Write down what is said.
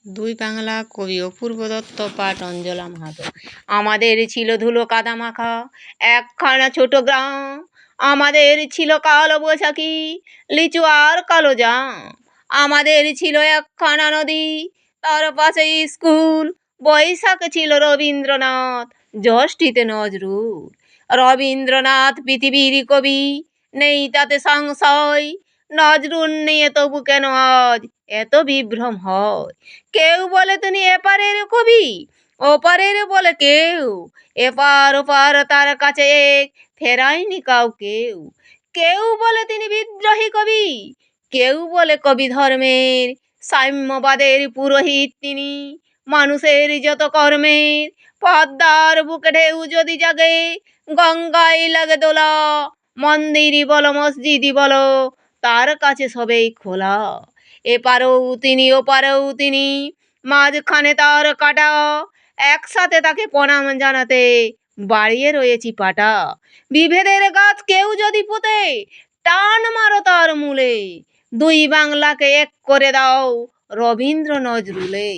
দুই বাংলা কবি অপূর্ব দত্ত পাঠ অঞ্জলা মাহাতো। আমাদের ছিল ধুলো কাদা মাখা একখানা ছোট গ্রাম, আমাদের ছিল কালো বৈশাখী লিচু আর কালো জাম, আমাদের ছিল একখানা নদী তার পাশে স্কুল, বৈশাখে ছিল রবীন্দ্রনাথ, জ্যৈষ্ঠীতে নজরুল। রবীন্দ্রনাথ পৃথিবীর কবি, নেই তাতে সংশয়, নজরুল নিয়ে তবু কেন আজ এত বিভ্রম হয়? কেউ বলে তিনি এপারের কবি, ওপারের বলে কেউ, এপার ওপার তার কাছে এক, ফেরায়নি কাউকেও। কেউ বলে তিনি বিদ্রোহী কবি, কেউ বলে কবি ধর্মের, সাম্যবাদের পুরোহিত তিনি, মানুষের যত কর্মের। পদ্মার বুকে ঢেউ যদি জাগে, গঙ্গায় লাগে দোলা, মন্দিরই বলো মসজিদই বলো তার কাছে সবেই খোলা। এপারেও তিনি ওপারেও তিনি, মাঝখানে তার কাটা, একসাথে তাকে প্রণাম জানাতে বাড়িয়ে রয়েছি পাটা। বিভেদের গাছ কেউ যদি পুঁতে, টান মারো তার মূলে, দুই বাংলাকে এক করে দাও রবীন্দ্র নজরুলে।